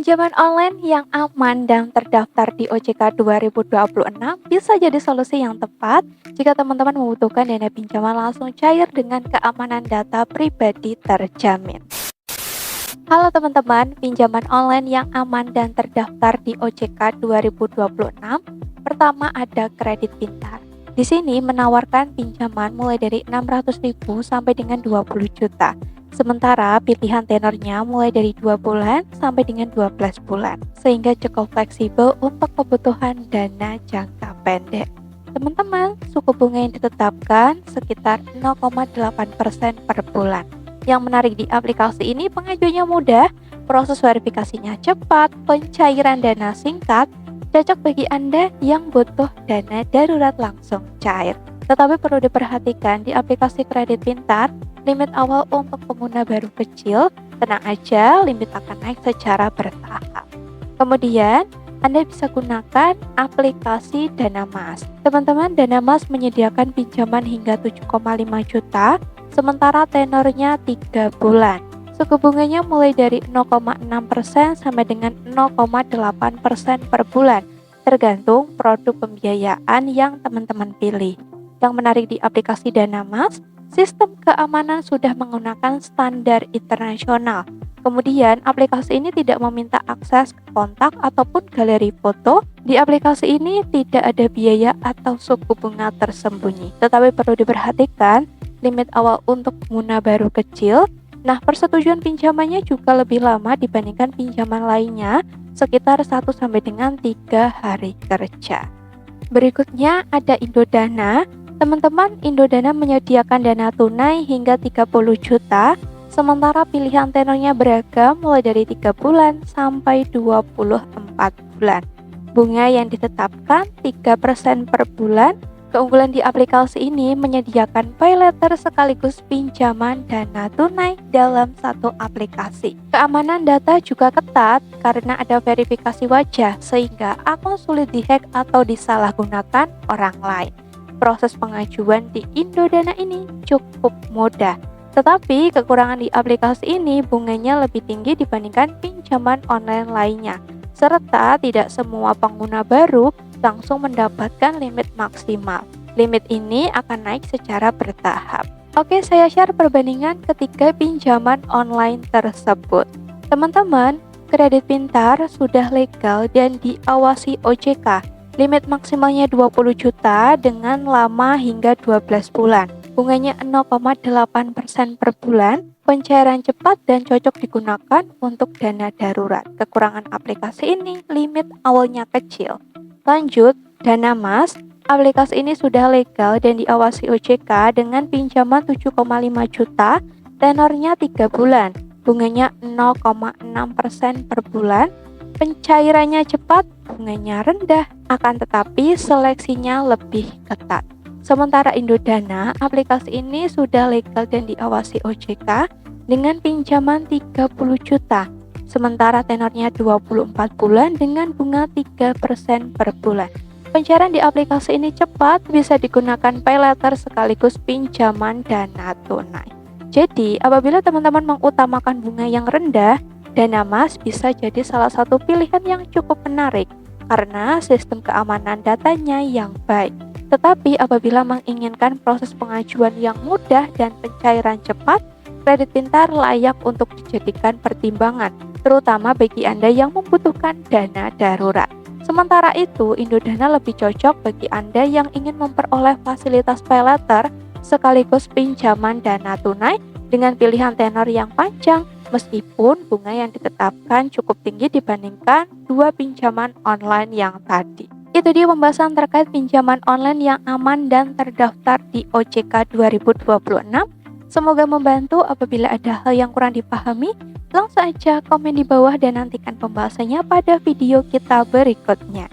Pinjaman online yang aman dan terdaftar di OJK 2026 bisa jadi solusi yang tepat jika teman-teman membutuhkan dana pinjaman langsung cair dengan keamanan data pribadi terjamin. Halo teman-teman, pinjaman online yang aman dan terdaftar di OJK 2026. Pertama ada Kredit Pintar. Di sini menawarkan pinjaman mulai dari 600.000 sampai dengan 20 juta. Sementara pilihan tenornya mulai dari 2 bulan sampai dengan 12 bulan, sehingga cukup fleksibel untuk kebutuhan dana jangka pendek. Teman-teman, suku bunga yang ditetapkan sekitar 0,8% per bulan. Yang menarik di aplikasi ini pengajuannya mudah, proses verifikasinya cepat, pencairan dana singkat, cocok bagi Anda yang butuh dana darurat langsung cair. Tetapi perlu diperhatikan di aplikasi Kredit Pintar, limit awal untuk pengguna baru kecil, tenang aja, limit akan naik secara bertahap. Kemudian, Anda bisa gunakan aplikasi DanaMas. Teman-teman, DanaMas menyediakan pinjaman hingga 7,5 juta, sementara tenornya 3 bulan. Suku bunganya mulai dari 0,6% sampai dengan 0,8% per bulan, tergantung produk pembiayaan yang teman-teman pilih. Yang menarik di aplikasi DanaMas, sistem keamanan sudah menggunakan standar internasional. Kemudian, aplikasi ini tidak meminta akses ke kontak ataupun galeri foto. Di aplikasi ini tidak ada biaya atau suku bunga tersembunyi. Tetapi perlu diperhatikan, limit awal untuk pengguna baru kecil. Nah, persetujuan pinjamannya juga lebih lama dibandingkan pinjaman lainnya, sekitar 1 sampai dengan 3 hari kerja. Berikutnya ada Indodana. Teman-teman, Indodana menyediakan dana tunai hingga 30 juta, sementara pilihan tenornya beragam mulai dari 3 bulan sampai 24 bulan. Bunga yang ditetapkan 3% per bulan. Keunggulan di aplikasi ini menyediakan pay letter sekaligus pinjaman dana tunai dalam satu aplikasi. Keamanan data juga ketat karena ada verifikasi wajah, sehingga akun sulit dihack atau disalahgunakan orang lain. Proses pengajuan di Indodana ini cukup mudah. Tetapi kekurangan di aplikasi ini bunganya lebih tinggi dibandingkan pinjaman online lainnya. Serta tidak semua pengguna baru langsung mendapatkan limit maksimal. Limit ini akan naik secara bertahap. Oke, saya share perbandingan ketiga pinjaman online tersebut. Teman-teman, Kredit Pintar sudah legal dan diawasi OJK. Limit maksimalnya 20 juta dengan lama hingga 12 bulan. Bunganya 0,8% per bulan, pencairan cepat dan cocok digunakan untuk dana darurat. Kekurangan aplikasi ini, limit awalnya kecil. Lanjut, DanaMas. Aplikasi ini sudah legal dan diawasi OJK dengan pinjaman 7,5 juta, tenornya 3 bulan. Bunganya 0,6% per bulan, pencairannya cepat, bunganya rendah, akan tetapi seleksinya lebih ketat. Sementara Indodana, aplikasi ini sudah legal dan diawasi OJK dengan pinjaman 30 juta, sementara tenornya 24 bulan dengan bunga 3% per bulan. Pencairan di aplikasi ini cepat, bisa digunakan pay letter sekaligus pinjaman dana tunai. Jadi, apabila teman-teman mengutamakan bunga yang rendah, DanaMas bisa jadi salah satu pilihan yang cukup menarik karena sistem keamanan datanya yang baik. Tetapi apabila menginginkan proses pengajuan yang mudah dan pencairan cepat, Kredit Pintar layak untuk dijadikan pertimbangan, terutama bagi Anda yang membutuhkan dana darurat. Sementara itu, Indodana lebih cocok bagi Anda yang ingin memperoleh fasilitas pay letter sekaligus pinjaman dana tunai dengan pilihan tenor yang panjang, meskipun bunga yang ditetapkan cukup tinggi dibandingkan dua pinjaman online yang tadi. Itu dia pembahasan terkait pinjaman online yang aman dan terdaftar di OJK 2026. Semoga membantu. Apabila ada hal yang kurang dipahami, langsung aja komen di bawah dan nantikan pembahasannya pada video kita berikutnya.